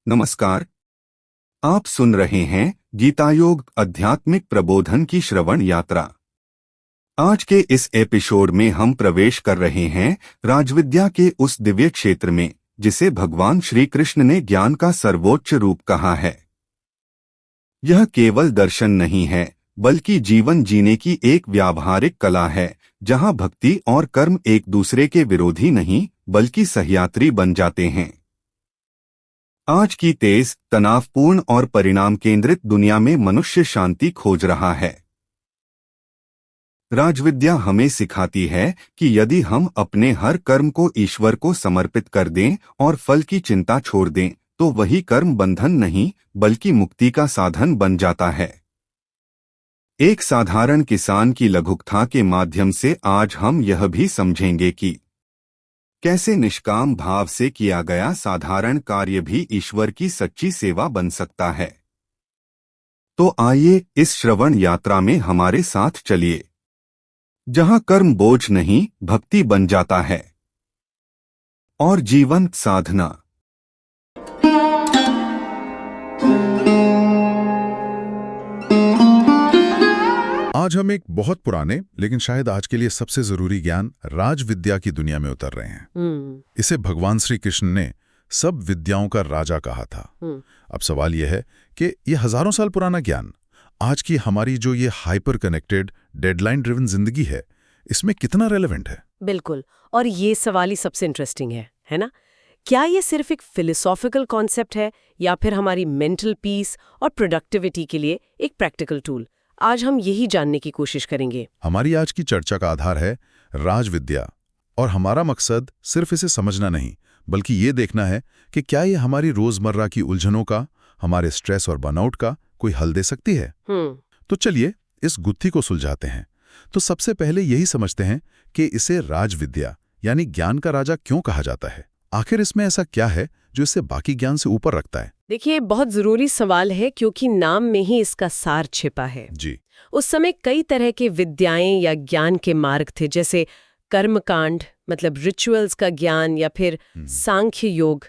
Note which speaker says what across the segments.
Speaker 1: नमस्कार। आप सुन रहे हैं गीतायोग आध्यात्मिक प्रबोधन की श्रवण यात्रा। आज के इस एपिसोड में हम प्रवेश कर रहे हैं राजविद्या के उस दिव्य क्षेत्र में जिसे भगवान श्री कृष्ण ने ज्ञान का सर्वोच्च रूप कहा है। यह केवल दर्शन नहीं है बल्कि जीवन जीने की एक व्यावहारिक कला है, जहां भक्ति और कर्म एक दूसरे के विरोधी नहीं बल्कि सहयात्री बन जाते हैं। आज की तेज, तनावपूर्ण और परिणाम केंद्रित दुनिया में मनुष्य शांति खोज रहा है। राजविद्या हमें सिखाती है कि यदि हम अपने हर कर्म को ईश्वर को समर्पित कर दें और फल की चिंता छोड़ दें, तो वही कर्म बंधन नहीं बल्कि मुक्ति का साधन बन जाता है। एक साधारण किसान की लघुकथा के माध्यम से आज हम यह भी समझेंगे कि कैसे निष्काम भाव से किया गया साधारण कार्य भी ईश्वर की सच्ची सेवा बन सकता है। तो आइए इस श्रवण यात्रा में हमारे साथ चलिए, जहां कर्म बोझ नहीं भक्ति बन जाता है और जीवन साधना।
Speaker 2: आज हम एक बहुत पुराने लेकिन शायद आज के लिए सबसे जरूरी ज्ञान राजविद्या की दुनिया में उतर रहे हैं। इसे भगवान श्री कृष्ण ने सब विद्याओं का राजा कहा था। अब सवाल यह है कि यह हजारों साल पुराना ज्ञान आज की हमारी जो ये हाइपर कनेक्टेड डेडलाइन ड्रिवन जिंदगी है, इसमें कितना रेलेवेंट है?
Speaker 3: बिल्कुल, और ये सवाल ही सबसे इंटरेस्टिंग है ना? क्या ये सिर्फ एक फिलोसॉफिकल कॉन्सेप्ट है या फिर हमारी मेंटल पीस और प्रोडक्टिविटी के लिए एक प्रैक्टिकल टूल? आज हम यही जानने की कोशिश करेंगे। हमारी आज की चर्चा का आधार है राजविद्या, और हमारा मकसद सिर्फ इसे समझना नहीं बल्कि ये देखना है कि क्या ये हमारी रोजमर्रा की उलझनों का, हमारे स्ट्रेस और बर्नआउट का कोई हल दे सकती है। तो चलिए इस गुत्थी को सुलझाते हैं। तो सबसे पहले यही समझते हैं कि इसे राजविद्या यानी ज्ञान का राजा क्यों कहा जाता है। आखिर इसमें ऐसा क्या है जो इसे बाकी ज्ञान से ऊपर रखता है? देखिए, बहुत जरूरी सवाल है क्योंकि नाम में ही इसका सार छिपा है।
Speaker 2: जी।
Speaker 3: उस समय कई तरह के विद्याएं या ज्ञान के मार्ग थे, जैसे कर्मकांड मतलब रिचुअल्स का ज्ञान, या फिर सांख्य योग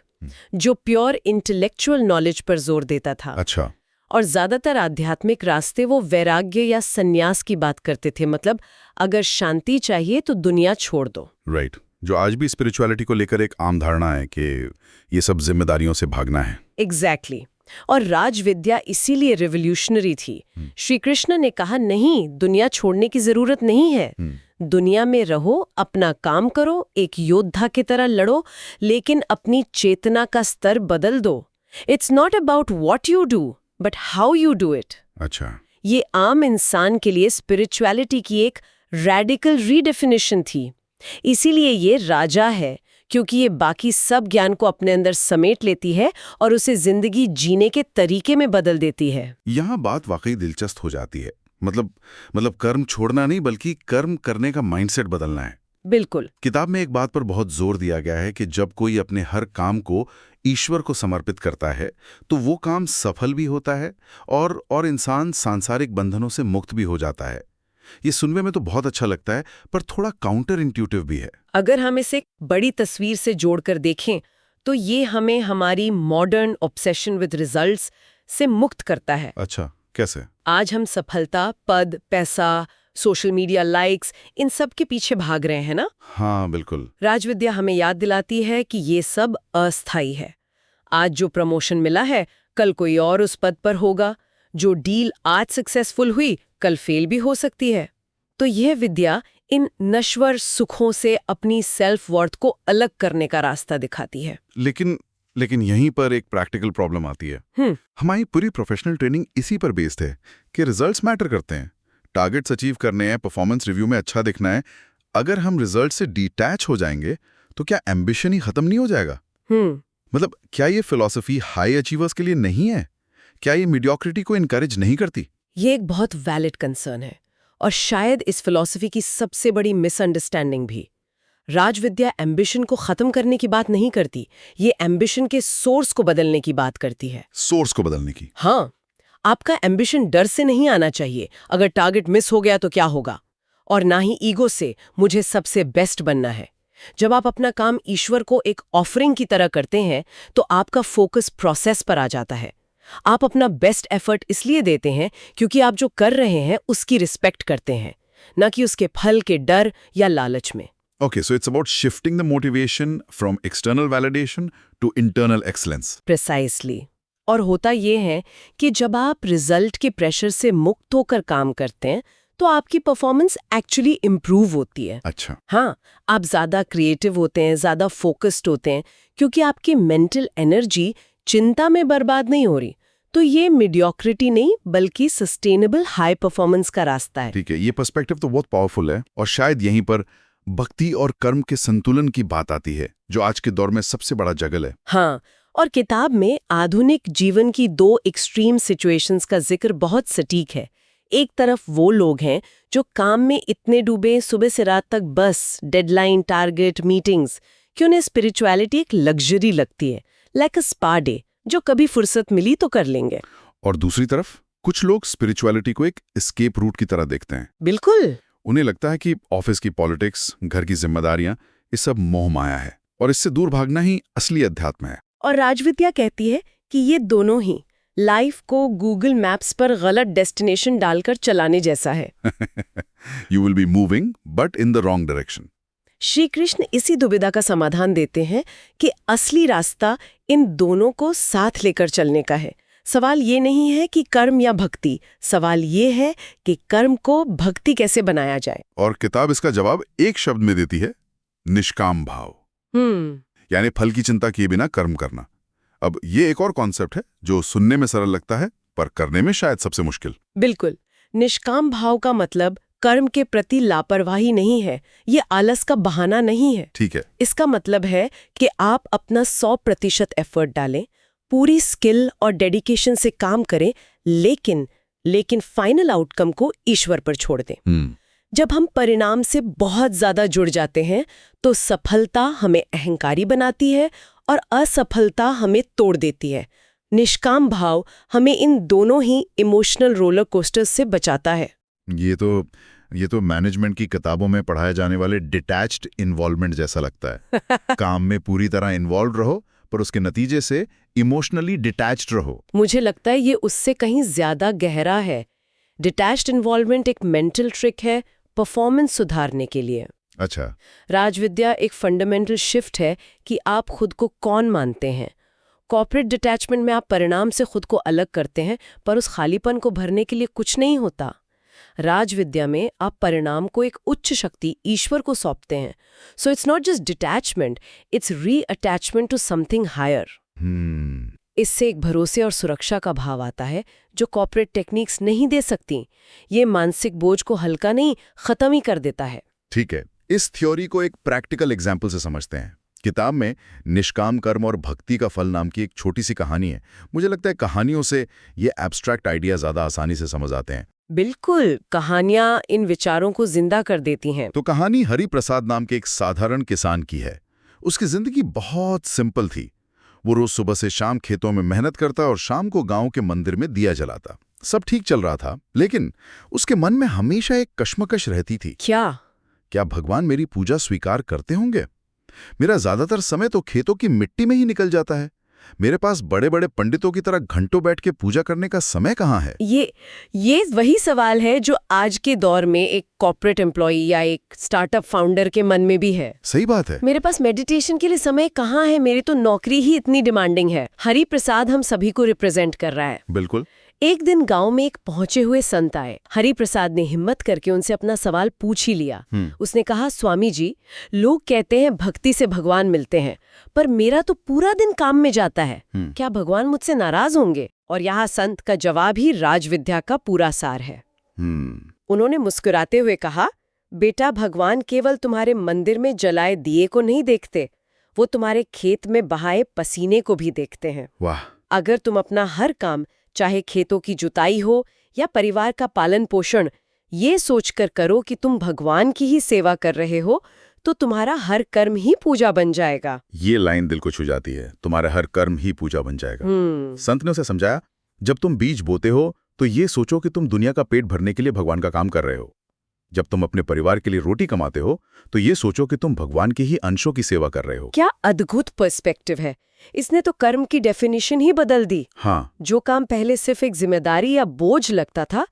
Speaker 3: जो प्योर इंटेलेक्चुअल नॉलेज पर जोर देता था।
Speaker 2: अच्छा।
Speaker 3: और ज्यादातर आध्यात्मिक रास्ते वो वैराग्य या सन्यास की बात करते थे, मतलब अगर शांति चाहिए तो दुनिया छोड़ दो।
Speaker 2: राइट। जो आज भी स्पिरिचुअलिटी को लेकर एक आम धारणा है कि ये सब जिम्मेदारियों से भागना है।
Speaker 3: एग्जैक्टली। और राजविद्या इसीलिए रिवॉल्यूशनरी थी। श्री कृष्ण ने कहा, नहीं, दुनिया छोड़ने की जरूरत नहीं है। दुनिया में रहो, अपना काम करो, एक योद्धा की तरह लड़ो, लेकिन अपनी चेतना का स्तर बदल दो। It's not about what you do but how you do it.
Speaker 2: अच्छा।
Speaker 3: ये आम इंसान के लिए स्पिरिचुअलिटी की एक रेडिकल रीडेफिनेशन थी। इसीलिए ये राजा है, क्योंकि ये बाकी सब ज्ञान को अपने अंदर समेट लेती है और उसे जिंदगी जीने के तरीके में बदल देती है।
Speaker 2: यहाँ बात वाकई दिलचस्प हो जाती है। मतलब कर्म छोड़ना नहीं बल्कि कर्म करने का माइंडसेट बदलना है।
Speaker 3: बिल्कुल।
Speaker 2: किताब में एक बात पर बहुत जोर दिया गया है कि जब कोई अपने हर काम को ईश्वर को समर्पित करता है तो वो काम सफल भी होता है और इंसान सांसारिक बंधनों से मुक्त भी हो जाता है। ये सुनने में तो बहुत अच्छा लगता है, पर थोड़ा काउंटर इंट्यूटिव भी है।
Speaker 3: अगर हम इसे बड़ी तस्वीर से जोड़कर देखें तो ये हमें हमारी मॉडर्न ऑब्सेशन विद रिजल्ट्स से मुक्त करता है।
Speaker 2: अच्छा, कैसे? आज
Speaker 3: हम सफलता, पद, पैसा, सोशल मीडिया लाइक्स, इन सब के पीछे भाग रहे हैं ना?
Speaker 2: हाँ, बिल्कुल।
Speaker 3: राजविद्या हमें याद दिलाती है कि ये सब अस्थायी है। आज जो प्रमोशन मिला है, कल कोई और उस पद पर होगा। जो डील आज सक्सेसफुल हुई, कल फेल भी हो सकती है। तो यह विद्या इन नश्वर सुखों से अपनी सेल्फ वर्थ को अलग करने का रास्ता दिखाती है।
Speaker 2: लेकिन यहीं पर एक प्रैक्टिकल प्रॉब्लम आती है। हमारी पूरी प्रोफेशनल ट्रेनिंग इसी पर बेस्ड है कि रिजल्ट्स मैटर करते हैं, टारगेट्स अचीव करने हैं, परफॉर्मेंस रिव्यू में अच्छा दिखना है। अगर हम रिजल्ट से डिटैच हो जाएंगे तो क्या एम्बिशन ही खत्म नहीं हो जाएगा? मतलब क्या ये फिलॉसफी हाई अचीवर्स के लिए नहीं है? क्या ये मीडियोक्रिटी को इनकरेज नहीं करती?
Speaker 3: ये एक बहुत वैलिड कंसर्न है, और शायद इस फिलॉसफी की सबसे बड़ी मिसअंडरस्टैंडिंग भी। राजविद्या एम्बिशन को खत्म करने की बात नहीं करती, ये एम्बिशन के सोर्स को बदलने की बात करती है।
Speaker 2: सोर्स को बदलने की?
Speaker 3: हाँ, आपका एम्बिशन डर से नहीं आना चाहिए, अगर टारगेट मिस हो गया तो क्या होगा, और ना ही ईगो से, मुझे सबसे बेस्ट बनना है। जब आप अपना काम ईश्वर को एक ऑफरिंग की तरह करते हैं तो आपका फोकस प्रोसेस पर आ जाता है। आप अपना बेस्ट एफर्ट इसलिए देते हैं क्योंकि आप जो कर रहे हैं उसकी रिस्पेक्ट करते हैं, न कि उसके फल के डर या लालच में।
Speaker 2: Okay, so it's about shifting the motivation from external validation to internal excellence.
Speaker 3: Precisely. और होता ये है कि जब आप रिजल्ट के प्रेशर से मुक्त होकर काम करते हैं तो आपकी परफॉर्मेंस एक्चुअली इम्प्रूव होती है।
Speaker 2: अच्छा,
Speaker 3: हाँ, आप ज़्यादा क्रिएटिव होते हैं, ज़्यादा फोकस्ड होते हैं, क्योंकि आपकी मेंटल एनर्जी चिंता में बर्बाद नहीं हो रही। तो ये मीडियोक्रिटी नहीं बल्कि सस्टेनेबल हाई परफॉर्मेंस का रास्ता है।
Speaker 2: ठीक है, ये पर्सपेक्टिव तो बहुत पावरफुल है और शायद यहीं पर भक्ति और कर्म के संतुलन की बात आती है, जो आज के दौर में सबसे बड़ा जगल है।
Speaker 3: हाँ, और किताब में आधुनिक जीवन की 2 एक्सट्रीम सिचुएशंस का जिक्र बहुत सटीक है। एक तरफ वो लोग हैं जो काम में इतने डूबे सुबह से रात तक, बस डेडलाइन, टारगेट, मीटिंग्स, कि उन्हें स्पिरिचुअलिटी एक लग्जरी लगती है, लाइक अ स्पा डे, जो कभी फुर्सत मिली तो कर लेंगे।
Speaker 2: और दूसरी तरफ कुछ लोग स्पिरिचुअलिटी को एक एस्केप रूट की तरह देखते हैं।
Speaker 3: बिल्कुल।
Speaker 2: उन्हें लगता है कि ऑफिस की पॉलिटिक्स, घर की जिम्मेदारियां, ये सब मोह माया है और इससे दूर भागना ही असली अध्यात्म है।
Speaker 3: और राजविद्या कहती है कि ये दोनों ही लाइफ को गूगल मैप्स पर गलत डेस्टिनेशन डालकर चलाने जैसा है।
Speaker 2: You will be moving, but in the wrong direction.
Speaker 3: Shri Krishna इसी दुविधा का समाधान देते हैं कि असली रास्ता इन दोनों को साथ लेकर चलने का है। सवाल ये नहीं है कि कर्म या भक्ति, सवाल ये है कि कर्म को भक्ति कैसे बनाया जाए।
Speaker 2: और किताब इसका जवाब एक शब्द में देती है, निष्काम भाव। यानी फल की चिंता किए बिना कर्म करना। अब ये एक और कॉन्सेप्ट है जो सुनने में सरल लगता है पर करने में शायद सबसे मुश्किल।
Speaker 3: बिल्कुल। निष्काम भाव का मतलब कर्म के प्रति लापरवाही नहीं है, ये आलस का बहाना नहीं है।
Speaker 2: ठीक है,
Speaker 3: इसका मतलब है कि आप अपना 100% एफर्ट डालें, पूरी स्किल और डेडिकेशन से काम करें, लेकिन फाइनल आउटकम को ईश्वर पर छोड़ दें। जब हम परिणाम से बहुत ज्यादा जुड़ जाते हैं तो सफलता हमें अहंकारी बनाती है और असफलता हमें तोड़ देती है। निष्काम भाव हमें इन दोनों ही इमोशनल रोलर कोस्टर्स से बचाता है।
Speaker 2: ये तो मैनेजमेंट की किताबों में पढ़ाए जाने वाले डिटैच्ड इन्वॉल्वमेंट जैसा लगता है। काम में पूरी तरह इन्वॉल्व रहो पर उसके नतीजे से इमोशनली डिटैच्ड रहो।
Speaker 3: मुझे लगता है ये उससे कहीं ज्यादा गहरा है। डिटैच्ड इन्वॉल्वमेंट एक मेंटल ट्रिक है परफॉर्मेंस सुधारने के लिए।
Speaker 2: अच्छा,
Speaker 3: राजविद्या एक फंडामेंटल शिफ्ट है कि आप खुद को कौन मानते हैं। कॉर्पोरेट डिटैचमेंट में आप परिणाम से खुद को अलग करते हैं पर उस खालीपन को भरने के लिए कुछ नहीं होता। राजविद्या में आप परिणाम को एक उच्च शक्ति ईश्वर को सौंपते हैं। So it's not just detachment, it's reattachment to something higher. इससे एक भरोसे और सुरक्षा का भाव आता है जो कॉर्पोरेट टेक्निक्स नहीं दे सकती। ये मानसिक बोझ को हल्का नहीं, खत्म ही कर देता है।
Speaker 2: ठीक है, इस थ्योरी को एक प्रैक्टिकल एग्जाम्पल से समझते हैं। किताब में निष्काम कर्म और भक्ति का फल नाम की एक छोटी सी कहानी है। मुझे लगता है कहानियों से ये एब्स्ट्रैक्ट आइडिया ज्यादा आसानी से समझ आते हैं।
Speaker 3: बिल्कुल, कहानियां इन विचारों को जिंदा कर देती हैं।
Speaker 2: तो कहानी हरि प्रसाद नाम के एक साधारण किसान की है। उसकी जिंदगी बहुत सिंपल थी। वो रोज सुबह से शाम खेतों में मेहनत करता और शाम को गांव के मंदिर में दिया जलाता। सब ठीक चल रहा था, लेकिन उसके मन में हमेशा एक कश्मकश रहती थी। क्या भगवान मेरी पूजा स्वीकार करते होंगे? मेरा ज्यादातर समय तो खेतों की मिट्टी में ही निकल जाता है। मेरे पास बड़े बड़े पंडितों की तरह घंटों बैठ के पूजा करने का समय कहाँ है?
Speaker 3: ये वही सवाल है जो आज के दौर में एक कॉर्पोरेट एम्प्लॉई या एक स्टार्टअप फाउंडर के मन में भी है।
Speaker 2: सही बात है।
Speaker 3: मेरे पास मेडिटेशन के लिए समय कहाँ है? मेरी तो नौकरी ही इतनी डिमांडिंग है। हरि प्रसाद हम सभी को रिप्रेजेंट कर रहा है।
Speaker 2: बिल्कुल।
Speaker 3: एक दिन गांव में एक पहुंचे हुए संत आए। हरि प्रसाद ने हिम्मत करके उनसे अपना सवाल पूछ ही लिया। उसने कहा, स्वामी जी, लोग कहते हैं भक्ति से भगवान मिलते हैं, पर मेरा तो पूरा दिन काम में जाता है। क्या भगवान मुझसे नाराज होंगे? और यहाँ संत का जवाब ही राजविद्या का पूरा सार है। उन्होंने मुस्कुराते हुए कहा, बेटा, भगवान केवल तुम्हारे मंदिर में जलाए दिए को नहीं देखते, वो तुम्हारे खेत में बहाए पसीने को भी देखते हैं।
Speaker 2: वाह।
Speaker 3: अगर तुम अपना हर काम, चाहे खेतों की जुताई हो या परिवार का पालन पोषण, ये सोचकर करो कि तुम भगवान की ही सेवा कर रहे हो, तो तुम्हारा हर कर्म ही पूजा बन जाएगा।
Speaker 2: ये लाइन दिल को छू जाती है, तुम्हारा हर कर्म ही पूजा बन जाएगा। संत ने उसे समझाया, जब तुम बीज बोते हो तो ये सोचो कि तुम दुनिया का पेट भरने के लिए भगवान का काम कर रहे हो। जब तुम अपने परिवार के लिए रोटी कमाते हो तो ये सोचो कि तुम भगवान के ही अंशों की सेवा कर रहे हो।
Speaker 3: क्या अद्भुत पर्सपेक्टिव है। इसने तो कर्म की डेफिनेशन ही बदल दी।
Speaker 2: हाँ,
Speaker 3: जो काम पहले सिर्फ एक जिम्मेदारी या बोझ लगता था,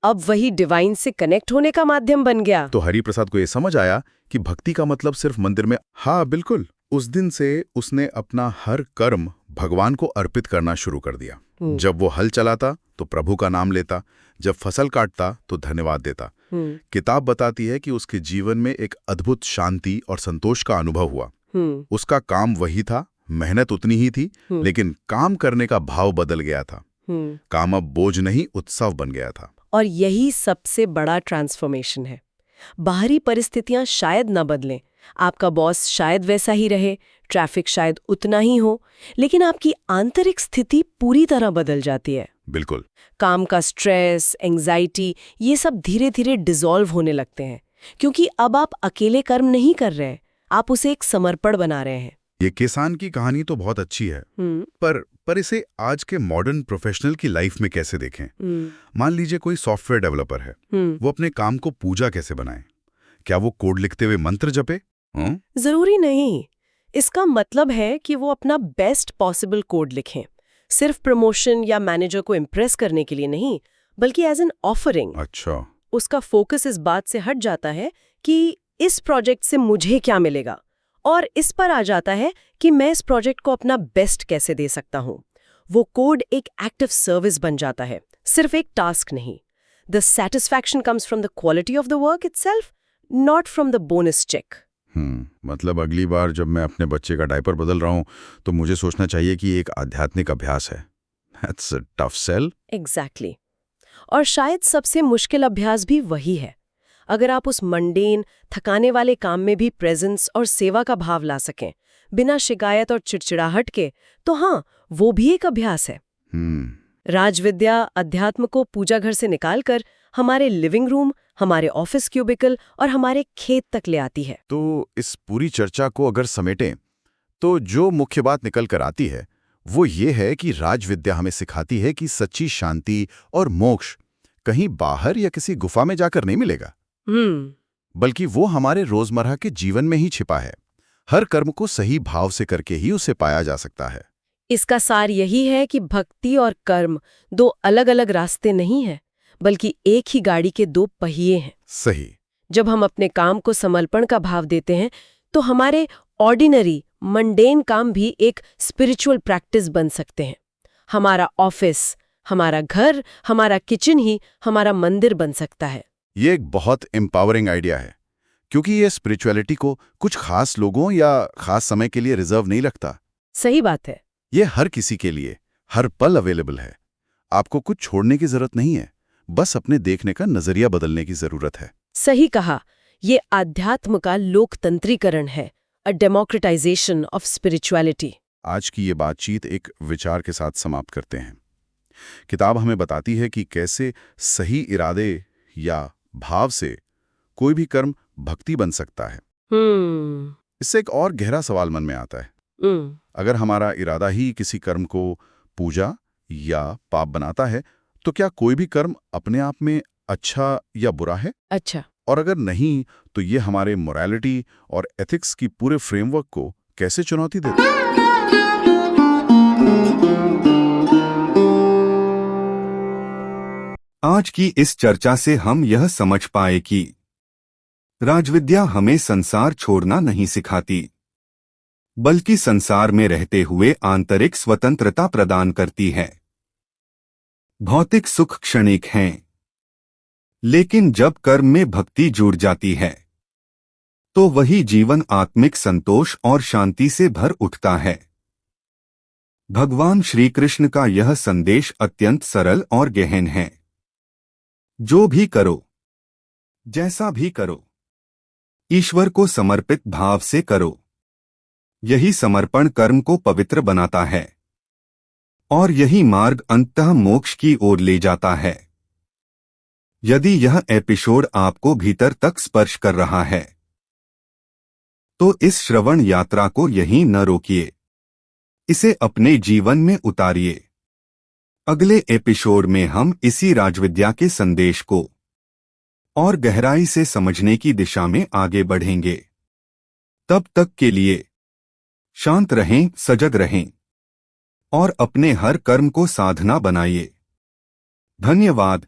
Speaker 3: अब वही डिवाइन से कनेक्ट होने का माध्यम बन गया।
Speaker 2: तो हरि प्रसाद को ये समझ आया कि भक्ति का मतलब सिर्फ मंदिर में। हाँ बिल्कुल। उस दिन से उसने अपना हर कर्म भगवान को अर्पित करना शुरू कर दिया। जब वो हल चलाता तो प्रभु का नाम लेता, जब फसल काटता तो धन्यवाद देता। किताब बताती है कि उसके जीवन में एक अद्भुत शांति और संतोष का अनुभव हुआ। उसका काम वही था, मेहनत उतनी ही थी, लेकिन काम करने का भाव बदल गया था। काम अब बोझ नहीं, उत्सव बन गया था।
Speaker 3: और यही सबसे बड़ा ट्रांसफॉर्मेशन है। बाहरी परिस्थितियां शायद न बदलें, आपका बॉस शायद वैसा ही रहे, ट्रैफिक शायद उतना ही हो, लेकिन आपकी आंतरिक स्थिति पूरी तरह बदल जाती है।
Speaker 2: बिल्कुल।
Speaker 3: काम का स्ट्रेस, एंजाइटी, ये सब धीरे धीरे डिसॉल्व होने लगते हैं, क्योंकि अब आप अकेले कर्म नहीं कर रहे हैं, आप उसे एक समर्पण बना रहे हैं।
Speaker 2: ये किसान की कहानी तो बहुत अच्छी है, पर इसे आज के मॉडर्न प्रोफेशनल की लाइफ में कैसे देखें? मान लीजिए कोई सॉफ्टवेयर डेवलपर है, वो अपने काम को पूजा कैसे बनाए? क्या वो कोड लिखते हुए मंत्र जपे?
Speaker 3: जरूरी नहीं। इसका मतलब है कि वो अपना बेस्ट पॉसिबल कोड लिखें, सिर्फ प्रमोशन या मैनेजर को इम्प्रेस करने के लिए नहीं, बल्कि एज एन ऑफरिंग।
Speaker 2: अच्छा।
Speaker 3: उसका फोकस इस बात से हट जाता है कि इस प्रोजेक्ट से मुझे क्या मिलेगा, और इस पर आ जाता है कि मैं इस प्रोजेक्ट को अपना बेस्ट कैसे दे सकता हूँ। वो कोड एक एक्टिव सर्विस बन जाता है, सिर्फ एक टास्क नहीं। The satisfaction comes from the quality of the work itself, not from the bonus cheque.
Speaker 2: मतलब अगली बार जब मैं अपने बच्चे का डायपर बदल रहा हूं तो मुझे सोचना चाहिए कि एक आध्यात्मिक अभ्यास है। That's a tough sell.
Speaker 3: Exactly. और शायद सबसे मुश्किल अभ्यास भी वही है। अगर आप उस मंडेन, थकाने वाले काम में भी प्रेजेंस और सेवा का भाव ला सकें, बिना शिकायत और चिड़चिड़ाहट के, तो हाँ, वो भी एक अभ्यास है। राजविद्या अध्यात्म को पूजा घर से निकालकर हमारे लिविंग रूम, हमारे ऑफिस क्यूबिकल और हमारे खेत तक ले आती है।
Speaker 2: तो इस पूरी चर्चा को अगर समेटें तो जो मुख्य बात निकल कर आती है वो ये है कि राजविद्या हमें सिखाती है कि सच्ची शांति और मोक्ष कहीं बाहर या किसी गुफा में जाकर नहीं मिलेगा, बल्कि वो हमारे रोजमर्रा के जीवन में ही छिपा है। हर कर्म को सही भाव से करके ही उसे पाया जा सकता है।
Speaker 3: इसका सार यही है कि भक्ति और कर्म दो अलग-अलग रास्ते नहीं हैं, बल्कि एक ही गाड़ी के दो पहिए हैं।
Speaker 2: सही।
Speaker 3: जब हम अपने काम को समर्पण का भाव देते हैं तो हमारे ऑर्डिनरी मंडेन काम भी एक स्पिरिचुअल प्रैक्टिस बन सकते हैं। हमारा ऑफिस, हमारा घर, हमारा किचन ही हमारा मंदिर बन सकता है।
Speaker 2: ये एक बहुत एम्पावरिंग आइडिया है, क्योंकि ये स्पिरिचुअलिटी को कुछ खास लोगों या खास समय के लिए रिजर्व नहीं रखता।
Speaker 3: सही बात है।
Speaker 2: ये हर किसी के लिए हर पल अवेलेबल है। आपको कुछ छोड़ने की जरूरत नहीं है, बस अपने देखने का नजरिया बदलने की जरूरत है।
Speaker 3: सही कहा। ये आध्यात्म का लोकतंत्रीकरण है, अ डेमोक्रेटाइजेशन ऑफ स्पिरिचुअलिटी।
Speaker 2: आज की ये बातचीत एक विचार के साथ समाप्त करते हैं। किताब हमें बताती है कि कैसे सही इरादे या भाव से कोई भी कर्म भक्ति बन सकता है। इससे एक और गहरा सवाल मन में आता है। अगर हमारा इरादा ही किसी कर्म को पूजा या पाप बनाता है, तो क्या कोई भी कर्म अपने आप में अच्छा या बुरा है?
Speaker 3: अच्छा।
Speaker 2: और अगर नहीं, तो ये हमारे मोरालिटी और एथिक्स की पूरे फ्रेमवर्क को कैसे चुनौती देता है?
Speaker 1: आज की इस चर्चा से हम यह समझ पाए कि राजविद्या हमें संसार छोड़ना नहीं सिखाती, बल्कि संसार में रहते हुए आंतरिक स्वतंत्रता प्रदान करती है। भौतिक सुख क्षणिक हैं, लेकिन जब कर्म में भक्ति जुड़ जाती है तो वही जीवन आत्मिक संतोष और शांति से भर उठता है। भगवान श्री कृष्ण का यह संदेश अत्यंत सरल और गहन है। जो भी करो, जैसा भी करो, ईश्वर को समर्पित भाव से करो। यही समर्पण कर्म को पवित्र बनाता है और यही मार्ग अंततः मोक्ष की ओर ले जाता है। यदि यह एपिसोड आपको भीतर तक स्पर्श कर रहा है, तो इस श्रवण यात्रा को यहीं न रोकिए, इसे अपने जीवन में उतारिए। अगले एपिसोड में हम इसी राजविद्या के संदेश को और गहराई से समझने की दिशा में आगे बढ़ेंगे। तब तक के लिए शांत रहें, सजग रहें और अपने हर कर्म को साधना बनाइए। धन्यवाद।